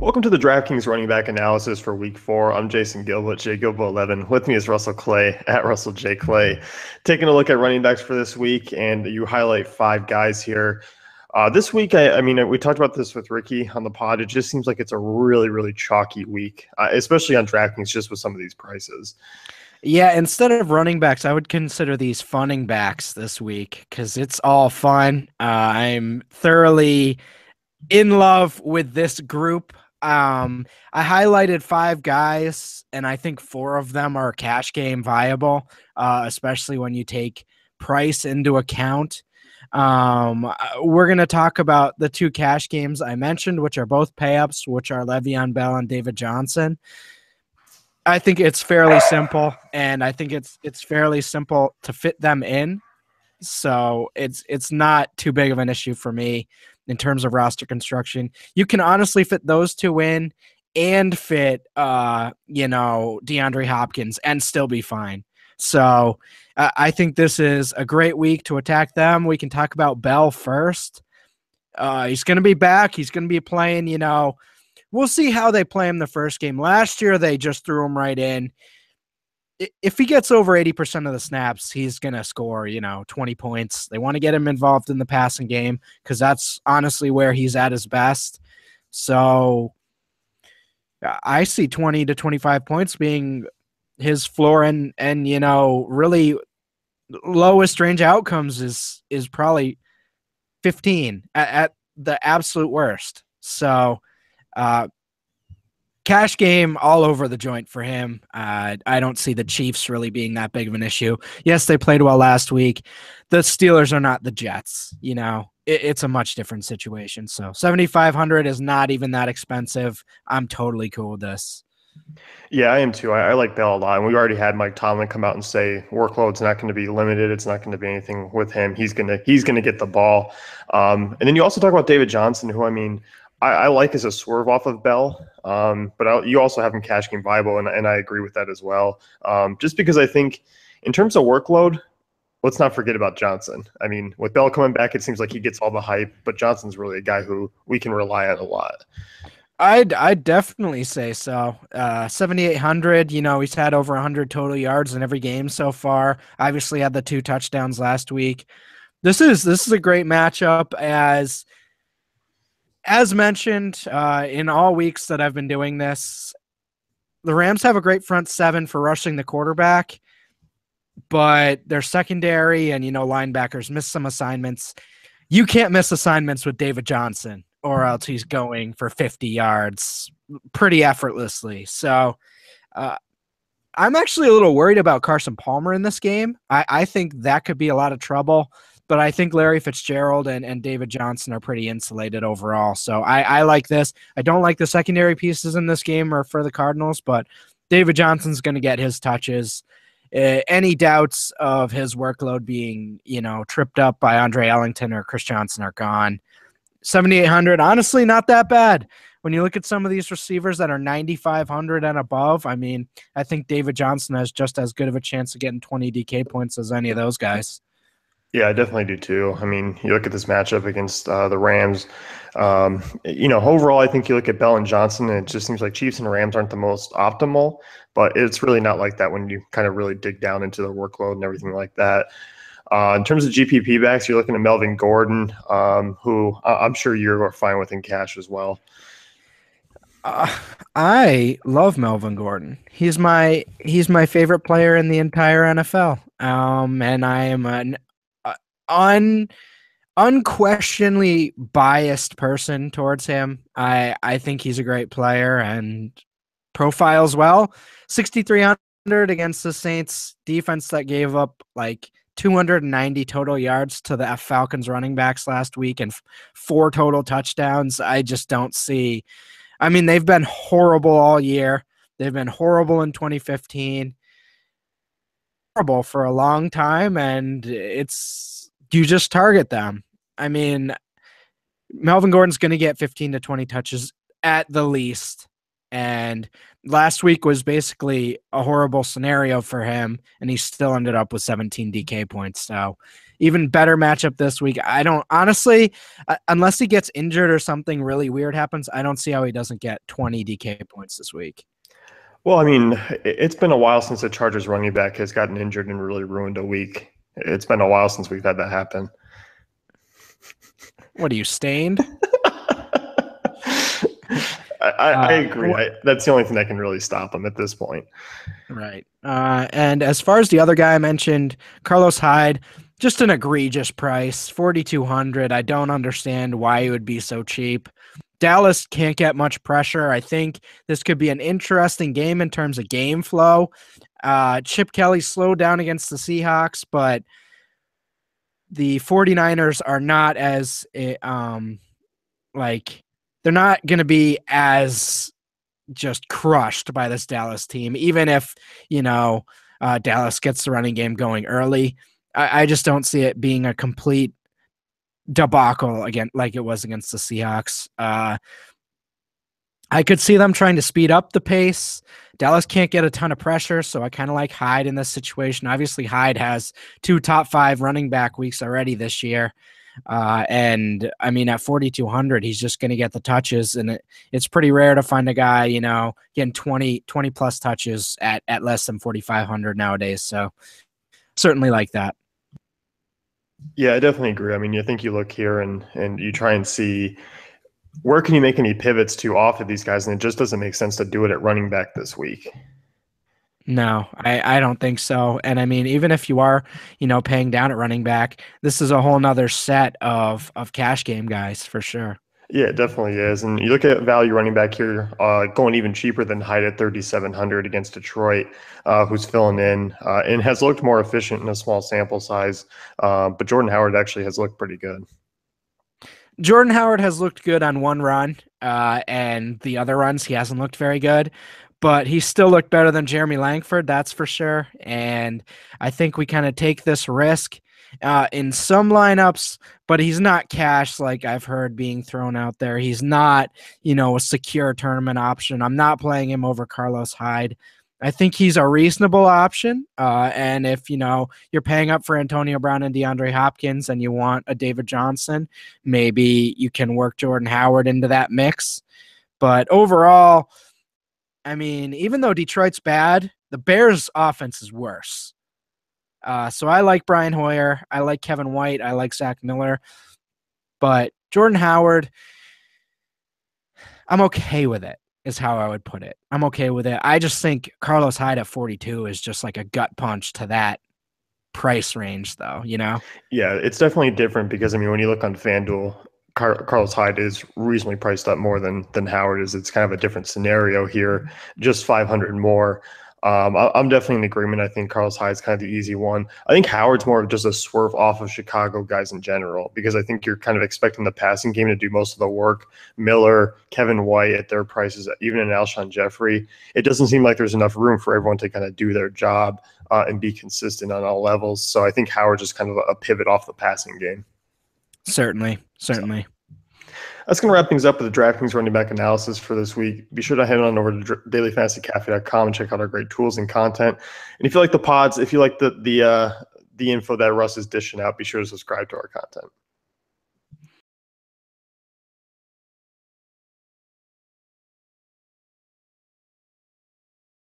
Welcome to the DraftKings running back analysis for Week 4. I'm Jason Gilbert, JGilbo11. With me is Russell Clay at Russell J Clay. Taking a look at running backs for this week, and you highlight 5 guys here. This week, I mean, we talked about this with Ricky on the pod. It just seems like it's a really, really chalky week, especially on DraftKings, just with some of these prices. Yeah, instead of running backs, I would consider these funning backs this week because it's all fun. I'm thoroughly in love with this group. I highlighted 5 guys, and I think 4 of them are cash game viable, especially when you take price into account. We're going to talk about the 2 cash games I mentioned, which are both payups, which are Le'Veon Bell and David Johnson. I think it's fairly simple, and I think it's fairly simple to fit them in. So it's not too big of an issue for me in terms of roster construction. You can honestly fit those 2 in and fit DeAndre Hopkins and still be fine. So I think this is a great week to attack them. We can talk about Bell first. He's going to be back. He's going to be playing, we'll see how they play him the first game. Last year, they just threw him right in. If he gets over 80% of the snaps, he's going to score, 20 points. They want to get him involved in the passing game because that's honestly where he's at his best. So I see 20 to 25 points being his floor, and really lowest range outcomes is probably 15 at the absolute worst. So cash game all over the joint for him. I don't see the Chiefs really being that big of an issue. Yes, they played well last week. The Steelers are not the Jets. It's a much different situation. So 7,500 is not even that expensive. I'm totally cool with this. Yeah, I am too. I like Bell a lot. And we already had Mike Tomlin come out and say workload's not going to be limited. It's not going to be anything with him. He's gonna get the ball. And then you also talk about David Johnson, who I like as a swerve off of Bell. But you also have him cash game viable, and I agree with that as well. Just because I think in terms of workload, let's not forget about Johnson. I mean, with Bell coming back, it seems like he gets all the hype, but Johnson's really a guy who we can rely on a lot. I'd definitely say so. 7,800, he's had over 100 total yards in every game so far. Obviously had the 2 touchdowns last week. This is a great matchup as mentioned in all weeks that I've been doing this. The Rams have a great front 7 for rushing the quarterback, but their secondary and linebackers miss some assignments. You can't miss assignments with David Johnson, or else he's going for 50 yards pretty effortlessly. So I'm actually a little worried about Carson Palmer in this game. I think that could be a lot of trouble, but I think Larry Fitzgerald and David Johnson are pretty insulated overall. So I like this. I don't like the secondary pieces in this game or for the Cardinals, but David Johnson's going to get his touches. Any doubts of his workload being, tripped up by Andre Ellington or Chris Johnson are gone. 7,800, honestly, not that bad. When you look at some of these receivers that are 9,500 and above, I mean, I think David Johnson has just as good of a chance of getting 20 DK points as any of those guys. Yeah, I definitely do too. I mean, you look at this matchup against the Rams. Overall, I think you look at Bell and Johnson, and it just seems like Chiefs and Rams aren't the most optimal, but it's really not like that when you kind of really dig down into the workload and everything like that. In terms of GPP backs, you're looking at Melvin Gordon, who I'm sure you're fine with in cash as well. I love Melvin Gordon. He's my favorite player in the entire NFL. And I am an unquestionably biased person towards him. I think he's a great player and profiles well. 6,300 against the Saints defense that gave up like 290 total yards to the Falcons running backs last week and 4 total touchdowns. I just don't see. I mean, they've been horrible all year. They've been horrible in 2015. Horrible for a long time, and you just target them. I mean, Melvin Gordon's going to get 15 to 20 touches at the least. And last week was basically a horrible scenario for him, and he still ended up with 17 DK points. So even better matchup this week. I don't honestly, unless he gets injured or something really weird happens, I don't see how he doesn't get 20 DK points this week. Well, I mean, it's been a while since the Chargers running back has gotten injured and really ruined a week. It's been a while since we've had that happen. What are you, stained? I agree. That's the only thing that can really stop him at this point. Right. And as far as the other guy I mentioned, Carlos Hyde, just an egregious price, 4,200. I don't understand why it would be so cheap. Dallas can't get much pressure. I think this could be an interesting game in terms of game flow. Chip Kelly slowed down against the Seahawks, but the 49ers are not as they're not going to be as just crushed by this Dallas team, even if, Dallas gets the running game going early. I just don't see it being a complete debacle again, like it was against the Seahawks. I could see them trying to speed up the pace. Dallas can't get a ton of pressure, so I kind of like Hyde in this situation. Obviously, Hyde has 2 top 5 running back weeks already this year. And I mean, at 4,200, he's just going to get the touches, and it's pretty rare to find a guy, getting 20 plus touches at less than 4,500 nowadays. So certainly like that. Yeah, I definitely agree. I mean, I think you look here and you try and see where can you make any pivots to off of these guys, and it just doesn't make sense to do it at running back this week. No, I don't think so. And I mean, even if you are, paying down at running back, this is a whole nother set of cash game guys for sure. Yeah, it definitely is. And you look at value running back here, going even cheaper than Hyde at 3,700 against Detroit, who's filling in and has looked more efficient in a small sample size. But Jordan Howard actually has looked pretty good. Jordan Howard has looked good on one run, and the other runs he hasn't looked very good. But he still looked better than Jeremy Langford, that's for sure. And I think we kind of take this risk in some lineups, but he's not cash like I've heard being thrown out there. He's not, a secure tournament option. I'm not playing him over Carlos Hyde. I think he's a reasonable option. And if, you're paying up for Antonio Brown and DeAndre Hopkins and you want a David Johnson, maybe you can work Jordan Howard into that mix. But overall, I mean, even though Detroit's bad, the Bears' offense is worse. So I like Brian Hoyer. I like Kevin White. I like Zach Miller. But Jordan Howard, I'm okay with it, is how I would put it. I'm okay with it. I just think Carlos Hyde at 42 is just like a gut punch to that price range, though, Yeah, it's definitely different because, I mean, when you look on FanDuel, Carlos Hyde is reasonably priced up more than Howard is. It's kind of a different scenario here, just 500 more. I'm definitely in agreement. I think Carlos Hyde's kind of the easy one. I think Howard's more of just a swerve off of Chicago guys in general, because I think you're kind of expecting the passing game to do most of the work. Miller, Kevin White at their prices, even in Alshon Jeffrey, it doesn't seem like there's enough room for everyone to kind of do their job and be consistent on all levels. So I think Howard's just kind of a pivot off the passing game. Certainly. So that's going to wrap things up with the DraftKings running back analysis for this week. Be sure to head on over to dailyfantasycafe.com and check out our great tools and content. And if you like the pods, if you like the info that Russ is dishing out, be sure to subscribe to our content.